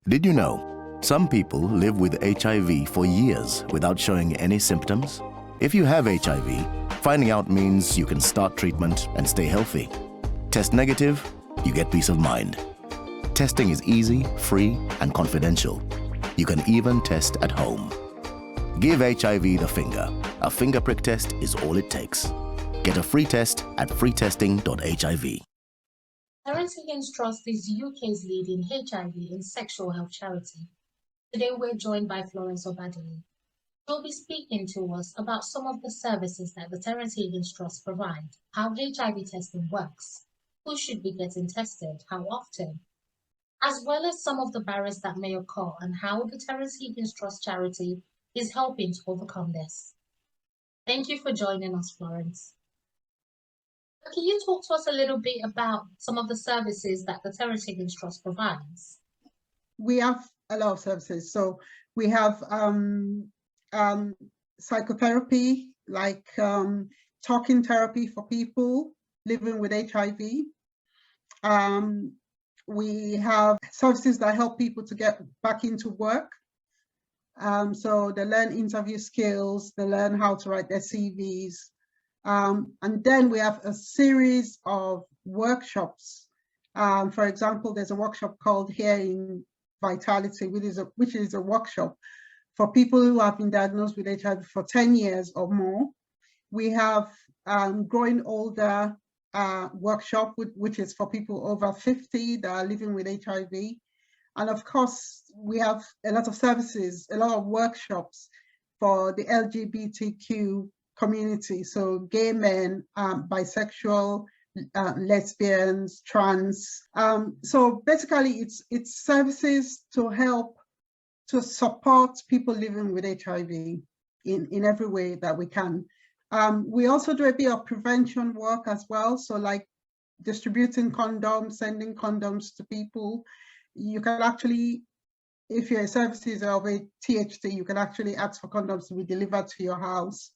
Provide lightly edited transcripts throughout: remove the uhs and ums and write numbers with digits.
Did you know some people live with HIV for years without showing any symptoms? If you have HIV, finding out means you can start treatment and stay healthy. Test negative, you get peace of mind. Testing is easy, free, and confidential. You can even test at home. Give HIV the finger. A finger prick test is all it takes. Get a free test at freetesting.hiv. Terrence Higgins Trust is the UK's leading HIV and sexual health charity. Today we're joined by Florence Obadeyi. She'll be speaking to us about some of the services that the Terrence Higgins Trust provide, how HIV testing works, who should be getting tested, how often, as well as some of the barriers that may occur and how the Terrence Higgins Trust charity is helping to overcome this. Thank you for joining us, Florence. Can you talk to us a little bit about some of the services that the Terrence Higgins Trust provides? We have a lot of services. So we have psychotherapy, like talking therapy for people living with HIV. We have services that help people to get back into work. So they learn interview skills, they learn how to write their CVs. And then we have a series of workshops. For example, there's a workshop called Here in Vitality, which is a workshop for people who have been diagnosed with HIV for 10 years or more. We have Growing Older workshop, which is for people over 50 that are living with HIV. And of course, we have a lot of services, a lot of workshops for the LGBTQ community, so gay men, bisexual, lesbians, trans. So basically, it's services to help to support people living with HIV in every way that we can. We also do a bit of prevention work as well, so like distributing condoms, sending condoms to people. You can actually, if your services are of a THC, you can actually ask for condoms to be delivered to your house.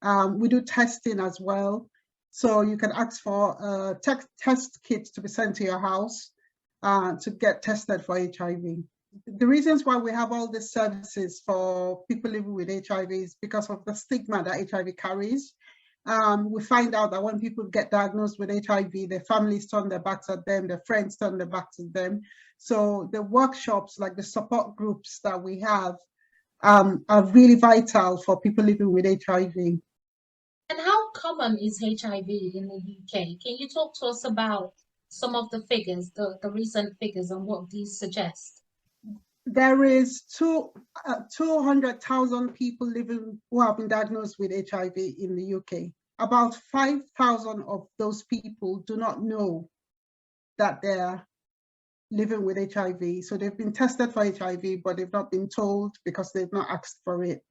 We do testing as well. So you can ask for test kits to be sent to your house to get tested for HIV. The reasons why we have all these services for people living with HIV is because of the stigma that HIV carries. We find out that when people get diagnosed with HIV, their families turn their backs at them, their friends turn their backs at them. So the workshops, like the support groups that we have, are really vital for people living with HIV. And how common is HIV in the UK? Can you talk to us about some of the figures, the recent figures, and what these suggest? There is 200,000 people living who have been diagnosed with HIV in the UK. About 5,000 of those people do not know that they're living with HIV. So they've been tested for HIV, but they've not been told because they've not asked for it.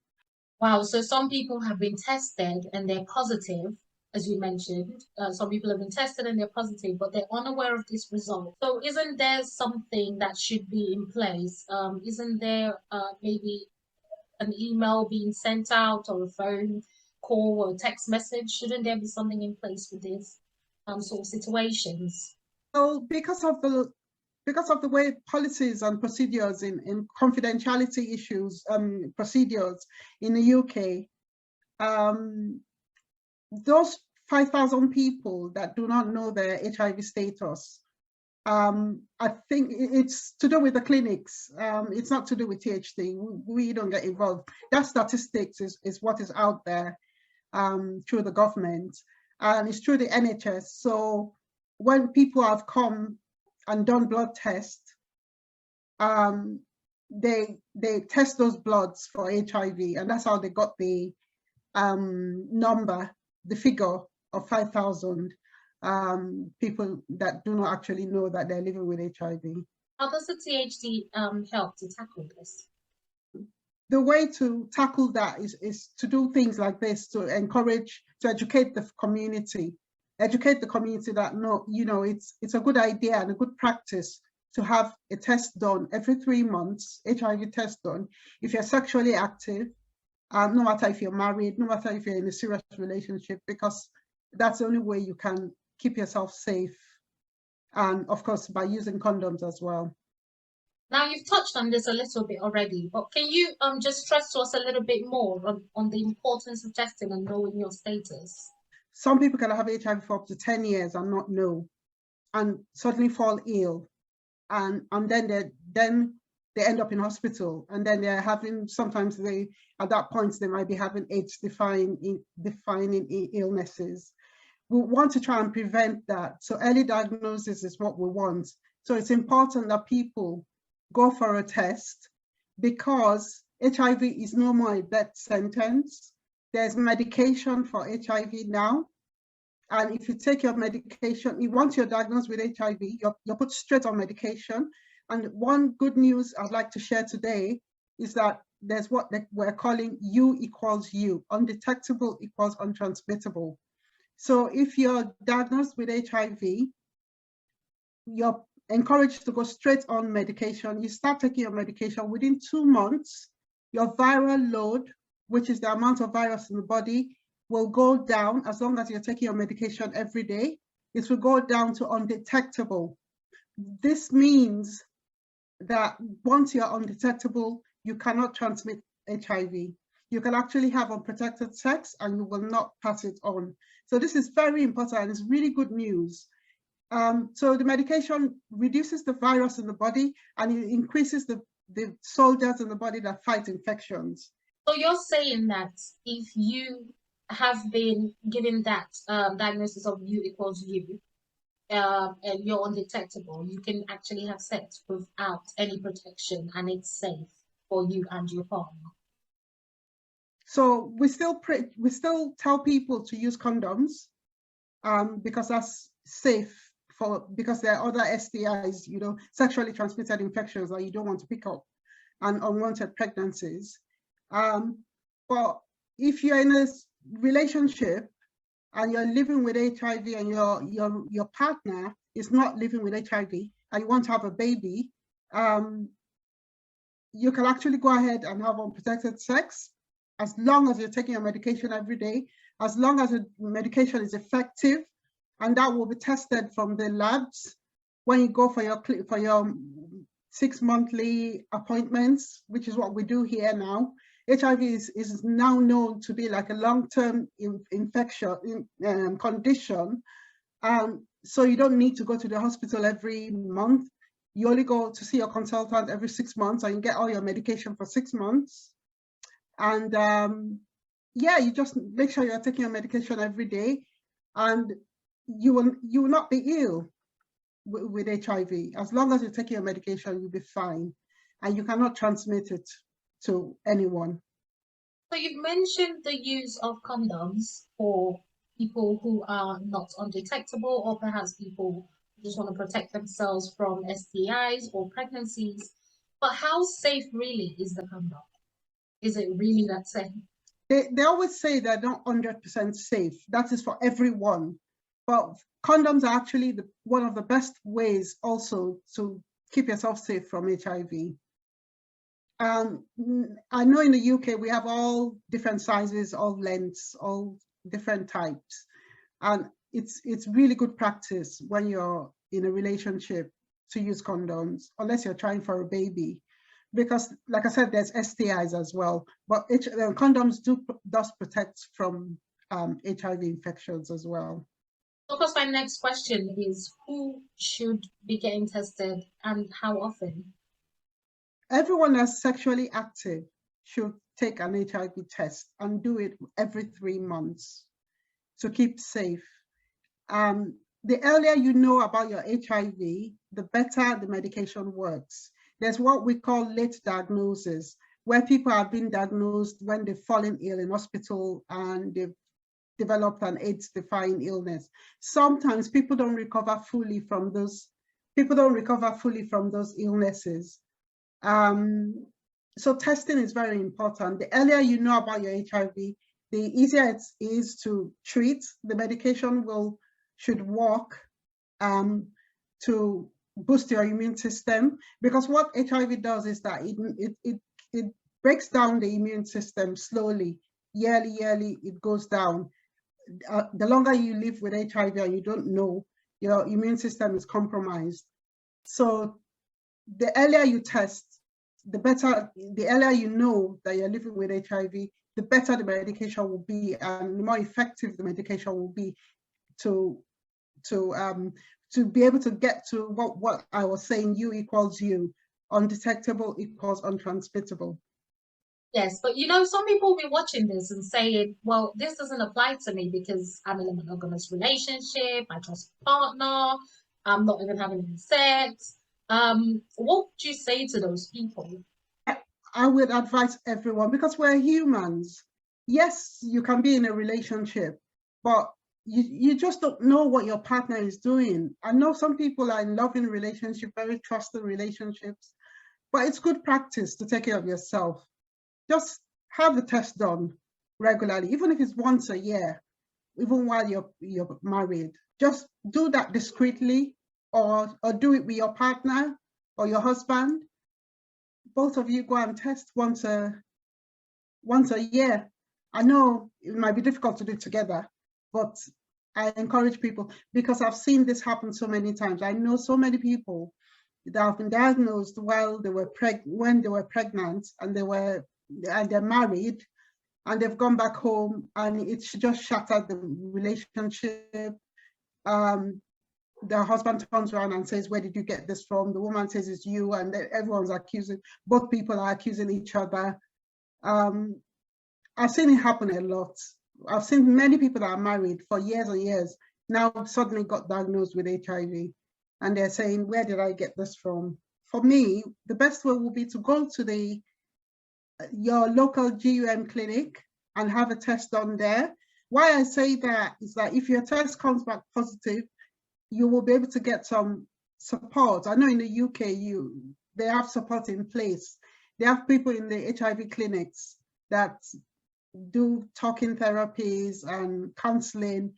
Wow, so some people have been tested and they're positive, as you mentioned. Some people have been tested and they're positive, but they're unaware of this result. So isn't there something that should be in place? Isn't there maybe an email being sent out or a phone call or a text message? Shouldn't there be something in place for this sort of situations? So because of the way policies and procedures in confidentiality issues, procedures in the UK, those 5,000 people that do not know their HIV status, I think it's to do with the clinics. It's not to do with THC. We don't get involved. That statistics is what is out there through the government, and it's through the NHS. So when people have come and done blood tests, they test those bloods for HIV, and that's how they got the number, the figure of 5,000 people that do not actually know that they're living with HIV. How does the THC help to tackle this? The way to tackle that is to do things like this, to encourage, to educate the community. Educate the community that it's a good idea and a good practice to have a test done every 3 months, HIV test done, if you're sexually active, no matter if you're married, no matter if you're in a serious relationship, because that's the only way you can keep yourself safe. And of course, by using condoms as well. Now, you've touched on this a little bit already, but can you just stress to us a little bit more on the importance of testing and knowing your status? Some people can have HIV for up to 10 years and not know, and suddenly fall ill, and then they end up in hospital, and then they're having, sometimes at that point they might be having AIDS defining illnesses. We want to try and prevent that. So early diagnosis is what we want. So it's important that people go for a test, because HIV is no more a death sentence. There's medication for HIV now. And if you take your medication, once you're diagnosed with HIV, you're put straight on medication. And one good news I'd like to share today is that there's what we're calling U equals U, undetectable equals untransmittable. So if you're diagnosed with HIV, you're encouraged to go straight on medication. You start taking your medication within 2 months, your viral load, which is the amount of virus in the body, will go down. As long as you're taking your medication every day, it will go down to undetectable. This means that once you're undetectable, you cannot transmit HIV. You can actually have unprotected sex and you will not pass it on. So this is very important and it's really good news. So the medication reduces the virus in the body and it increases the soldiers in the body that fight infections. So you're saying that if you have been given that diagnosis of U equals U, and you're undetectable, you can actually have sex without any protection and it's safe for you and your partner. So we still tell people to use condoms because that's safe, because there are other STIs, sexually transmitted infections that you don't want to pick up, and unwanted pregnancies. But if you're in a relationship and you're living with HIV and your partner is not living with HIV and you want to have a baby, you can actually go ahead and have unprotected sex as long as you're taking your medication every day, as long as the medication is effective, and that will be tested from the labs when you go for your 6 monthly appointments, which is what we do here now. HIV is now known to be like a long-term infection condition. So you don't need to go to the hospital every month. You only go to see your consultant every 6 months and you get all your medication for 6 months. And yeah, you just make sure you're taking your medication every day and you will not be ill with HIV. As long as you're taking your medication, you'll be fine. And you cannot transmit it to anyone. So you've mentioned the use of condoms for people who are not undetectable, or perhaps people who just want to protect themselves from STIs or pregnancies. But how safe really is the condom? Is it really that safe? They always say they're not 100% safe. That is for everyone. But condoms are actually one of the best ways also to keep yourself safe from HIV. I know in the UK, we have all different sizes, all lengths, all different types. And it's really good practice when you're in a relationship to use condoms, unless you're trying for a baby. Because like I said, there's STIs as well, but condoms does protect from HIV infections as well. Of course, my next question is, who should be getting tested and how often? Everyone that's sexually active should take an HIV test and do it every 3 months to keep safe. The earlier you know about your HIV, the better the medication works. There's what we call late diagnosis, where people have been diagnosed when they've fallen ill in hospital and they've developed an AIDS-defying illness. Sometimes people don't recover fully from those. Illnesses. So testing is very important. The earlier you know about your HIV, the easier it is to treat. The medication should work to boost your immune system, because what HIV does is that it breaks down the immune system slowly. Yearly, it goes down. The longer you live with HIV and you don't know, your immune system is compromised. So the earlier you test, the better, the earlier you know that you're living with HIV, the better the medication will be, and the more effective the medication will be to be able to get to what I was saying, U equals U, undetectable equals untransmittable. Yes, but you know, some people will be watching this and saying, well, this doesn't apply to me because I'm in a monogamous relationship, I trust a partner, I'm not even having any sex. What would you say to those people? I would advise everyone, because we're humans. Yes, you can be in a relationship, but you just don't know what your partner is doing. I know some people are in loving relationships, very trusting relationships, but it's good practice to take care of yourself. Just have the test done regularly, even if it's once a year, even while you're married. Just do that discreetly, or do it with your partner or your husband. Both of you go and test once a year. I know it might be difficult to do it together, but I encourage people, because I've seen this happen so many times. I know so many people that have been diagnosed while they were when they were pregnant, and they're married, and they've gone back home, and it's just shattered the relationship. The husband turns around and says, where did you get this from? The woman says it's you, and everyone's accusing, both people are accusing each other. I've seen it happen a lot. I've seen many people that are married for years and years now suddenly got diagnosed with HIV, and they're saying, where did I get this from? For me, the best way would be to go to your local GUM clinic and have a test done there. Why I say that is that if your test comes back positive, you will be able to get some support. I know in the UK, they have support in place. They have people in the HIV clinics that do talking therapies and counseling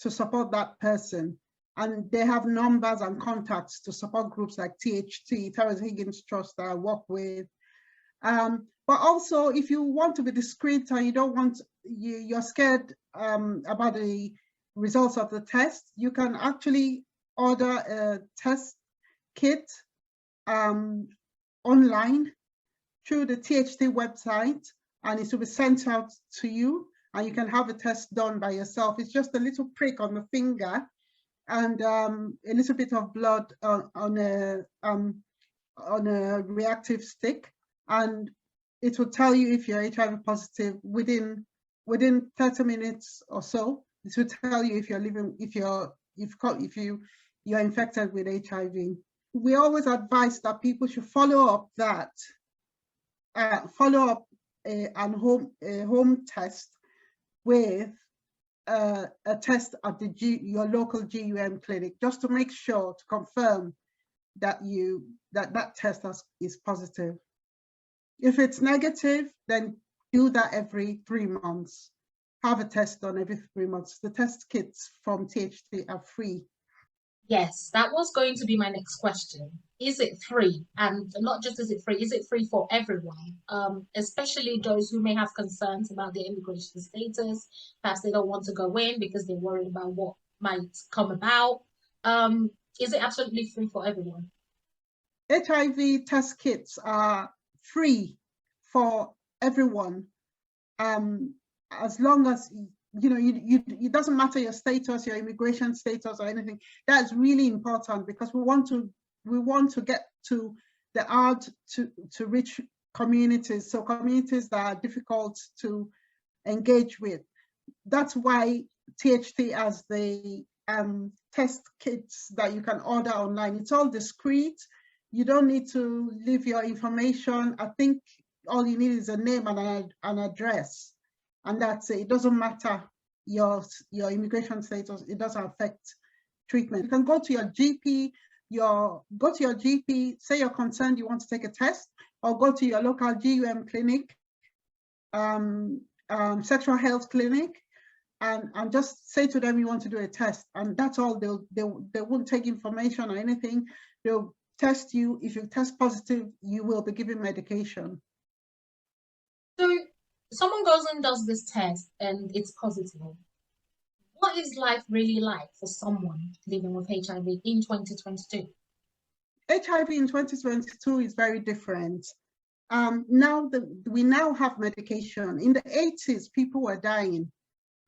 to support that person. And they have numbers and contacts to support groups like THT, Terrence Higgins Trust, that I work with. But also, if you want to be discreet and you don't want, you're scared about the results of the test, you can actually order a test kit online through the THT website, and it will be sent out to you, and you can have a test done by yourself. It's just a little prick on the finger and a little bit of blood on a reactive stick, and it will tell you if you're HIV positive within 30 minutes or so. This will tell you if you're infected with HIV. We always advise that people should follow up a home test with a test at your local GUM clinic, just to make sure, to confirm that that test is positive. If it's negative, then do that every 3 months. Have a test done every 3 months. The test kits from THT are free. Yes, that was going to be my next question. Is it free? And not just is it free for everyone? Especially those who may have concerns about their immigration status. Perhaps they don't want to go in because they're worried about what might come about. Is it absolutely free for everyone? HIV test kits are free for everyone, as long as it doesn't matter your status, your immigration status or anything. That's really important, because we want to get to the hard to reach communities, so communities that are difficult to engage with. That's why THT has the test kits that you can order online. It's all discreet. You don't need to leave your information. I think all you need is a name and an address, and that's it. It doesn't matter your immigration status. It doesn't affect treatment. You can go to your GP. Say you're concerned, you want to take a test, or go to your local GUM clinic, sexual health clinic, and just say to them you want to do a test, and that's all. They won't take information or anything. They'll test you. If you test positive, you will be given medication. So someone goes and does this test and it's positive. What is life really like for someone living with HIV in 2022? HIV in 2022 is very different. We now have medication. In the 80s, people were dying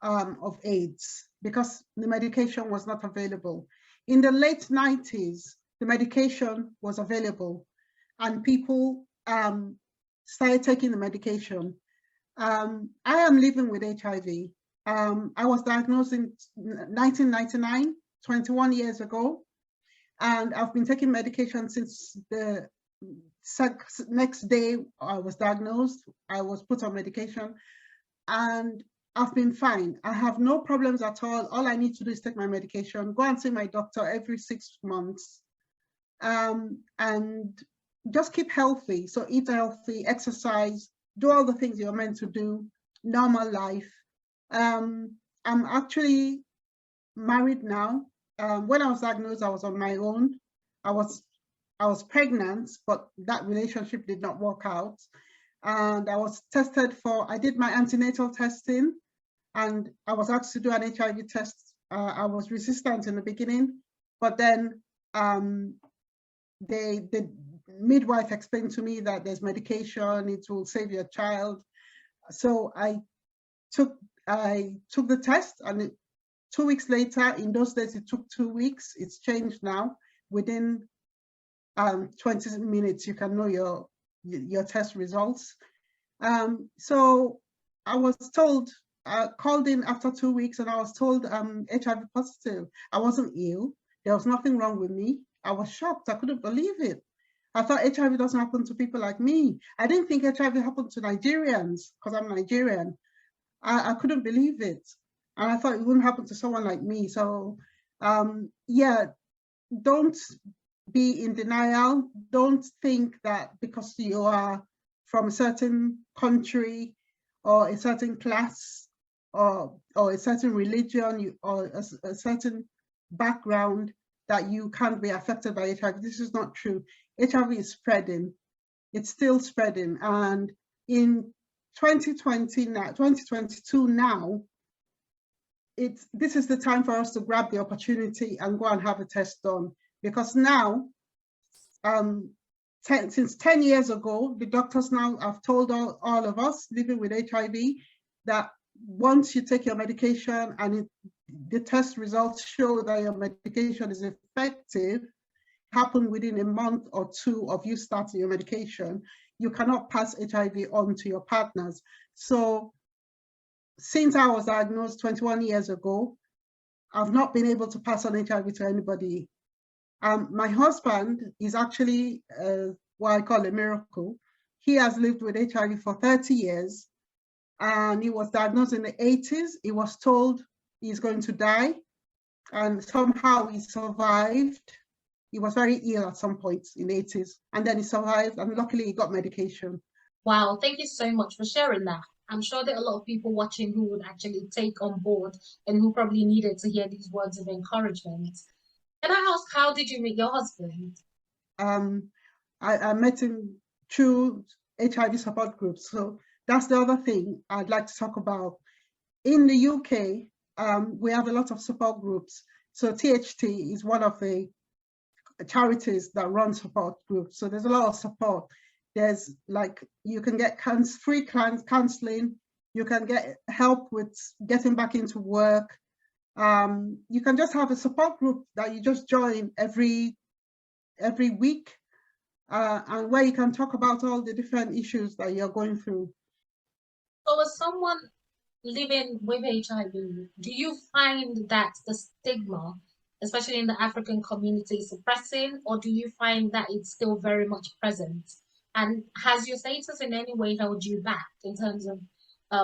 of AIDS because the medication was not available. In the late 90s, the medication was available and people started taking the medication. I am living with HIV. I was diagnosed in 1999, 21 years ago, and I've been taking medication since the next day I was diagnosed. I was put on medication and I've been fine. I have no problems at all. All I need to do is take my medication, go and see my doctor every 6 months, and just keep healthy. So eat healthy, exercise, do all the things you're meant to do, normal life. I'm actually married now. When I was diagnosed, I was on my own. I was pregnant, but that relationship did not work out. And I was tested I did my antenatal testing, and I was asked to do an HIV test. I was resistant in the beginning, but then the midwife explained to me that there's medication, it will save your child. So I took the test, and 2 weeks later, in those days it took 2 weeks, it's changed now. Within 20 minutes, you can know your test results. So I was told, called in after 2 weeks, and I was told I'm HIV positive. I wasn't ill. There was nothing wrong with me. I was shocked. I couldn't believe it. I thought HIV doesn't happen to people like me. I didn't think HIV happened to Nigerians because I'm Nigerian. I couldn't believe it. And I thought it wouldn't happen to someone like me. So yeah, don't be in denial. Don't think that because you are from a certain country or a certain class or a certain religion or a certain background that you can't be affected by HIV. This is not true. HIV is spreading. It's still spreading. And in 2022 now, this is the time for us to grab the opportunity and go and have a test done. Because now, since 10 years ago, the doctors now have told all of us living with HIV that once you take your medication and the test results show that your medication is effective, happen within a month or two of you starting your medication, you cannot pass HIV on to your partners. So since I was diagnosed 21 years ago, I've not been able to pass on HIV to anybody. My husband is actually what I call a miracle. He has lived with HIV for 30 years, and he was diagnosed in the 80s. He was told he's going to die, and somehow he survived. He was very ill at some point in the 80s, and then he survived, and luckily he got medication. Wow, thank you so much for sharing that. I'm sure there are a lot of people watching who would actually take on board and who probably needed to hear these words of encouragement. Can I ask, how did you meet your husband? I met him through HIV support groups. So that's the other thing I'd like to talk about. In the UK, we have a lot of support groups. So THT is one of the charities that run support groups. So there's a lot of support. There's you can get free counseling. You can get help with getting back into work. You can just have a support group that you just join every week, and where you can talk about all the different issues that you're going through. So as someone living with HIV, do you find that the stigma, especially in the African community, is suppressing, or do you find that it's still very much present? And has your status in any way held you back in terms of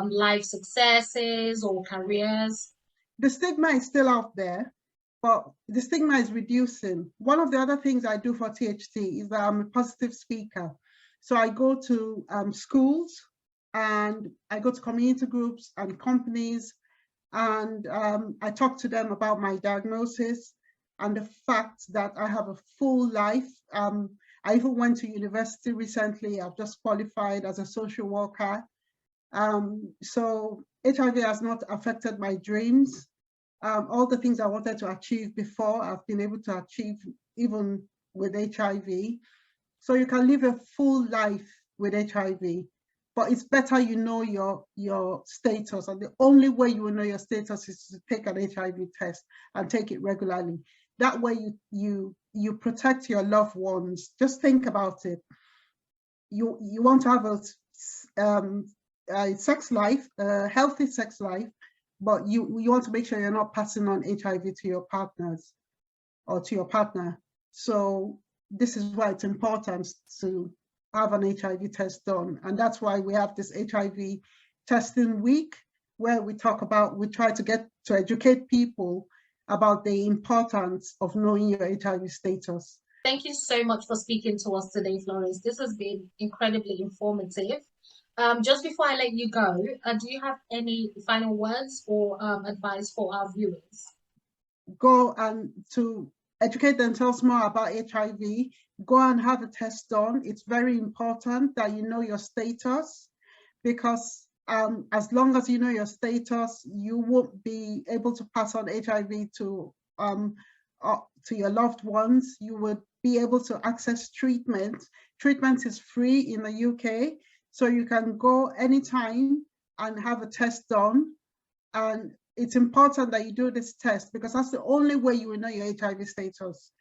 life successes or careers? The stigma is still out there, but the stigma is reducing. One of the other things I do for THT is that I'm a positive speaker. So I go to schools, and I go to community groups and companies, and I talk to them about my diagnosis and the fact that I have a full life. I even went to university recently. I've just qualified as a social worker. So HIV has not affected my dreams. All the things I wanted to achieve before, I've been able to achieve even with HIV. So you can live a full life with HIV. But it's better you know your status, and the only way you will know your status is to take an HIV test and take it regularly. That way you protect your loved ones. Just think about it. You want to have a sex life, a healthy sex life, but you want to make sure you're not passing on HIV to your partners or to your partner. So this is why it's important to have an HIV test done. And that's why we have this HIV testing week, where we try to educate people about the importance of knowing your HIV status. Thank you so much for speaking to us today, Florence. This has been incredibly informative. Just before I let you go, do you have any final words or advice for our viewers? Go and to educate themselves more about HIV. Go and have a test done. It's very important that you know your status, because as long as you know your status, you won't be able to pass on HIV to your loved ones. You would be able to access treatment. Treatment is free in the UK, so you can go anytime and have a test done. And it's important that you do this test, because that's the only way you will know your HIV status.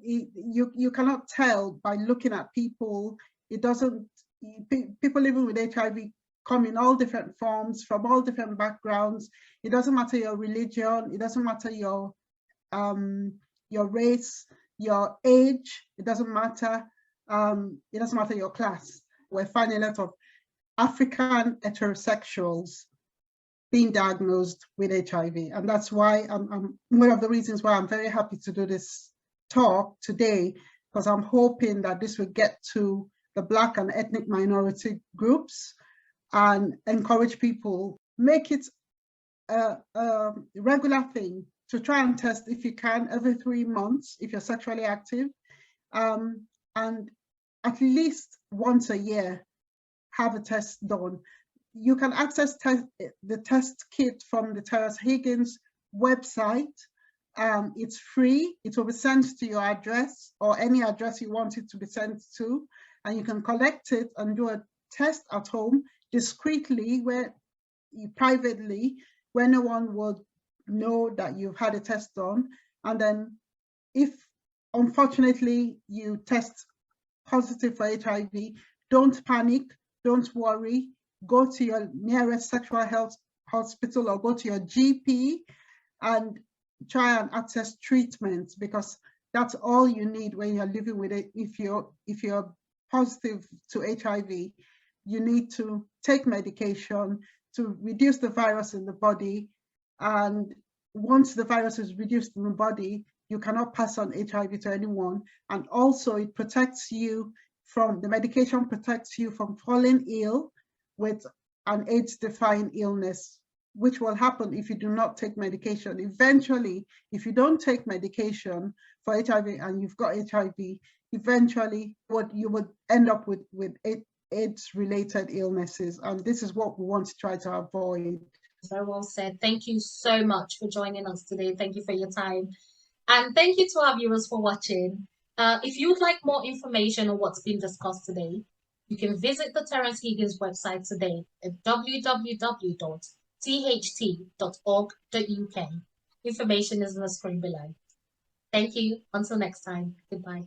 You cannot tell by looking at people. People living with HIV come in all different forms, from all different backgrounds. It doesn't matter your religion, it doesn't matter your race, your age, it doesn't matter your class. We're finding a lot of African heterosexuals being diagnosed with HIV. And that's why I'm one of the reasons why I'm very happy to do this talk today, because I'm hoping that this will get to the Black and ethnic minority groups and encourage people, make it a regular thing to try and test, if you can, every 3 months if you're sexually active, and at least once a year have a test done. You can access the test kit from the Terrence Higgins website. It's free. It will be sent to your address or any address you want it to be sent to, and you can collect it and do a test at home discreetly, privately, where no one would know that you've had a test done. And then if unfortunately you test positive for HIV, don't panic, don't worry. Go to your nearest sexual health hospital or go to your GP and try and access treatment, because that's all you need when you're living with it. If you're positive to HIV, you need to take medication to reduce the virus in the body. And once the virus is reduced in the body, you cannot pass on HIV to anyone. And also it protects you from, the medication protects you from falling ill with an AIDS-defying illness, which will happen if you do not take medication. Eventually, if you don't take medication for HIV and you've got HIV, eventually you would end up with AIDS-related illnesses. And this is what we want to try to avoid. Very well said. Thank you so much for joining us today. Thank you for your time. And thank you to our viewers for watching. If you'd like more information on what's been discussed today, you can visit the Terrence Higgins website today at www.tht.org.uk. Information is on the screen below. Thank you. Until next time. Goodbye.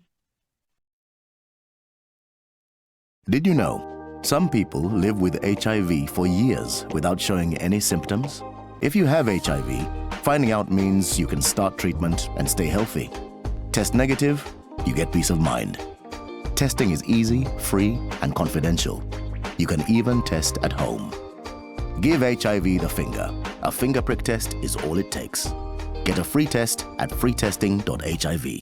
Did you know some people live with HIV for years without showing any symptoms? If you have HIV, finding out means you can start treatment and stay healthy. Test negative, you get peace of mind. Testing is easy, free, and confidential. You can even test at home. Give HIV the finger. A finger prick test is all it takes. Get a free test at freetesting.hiv.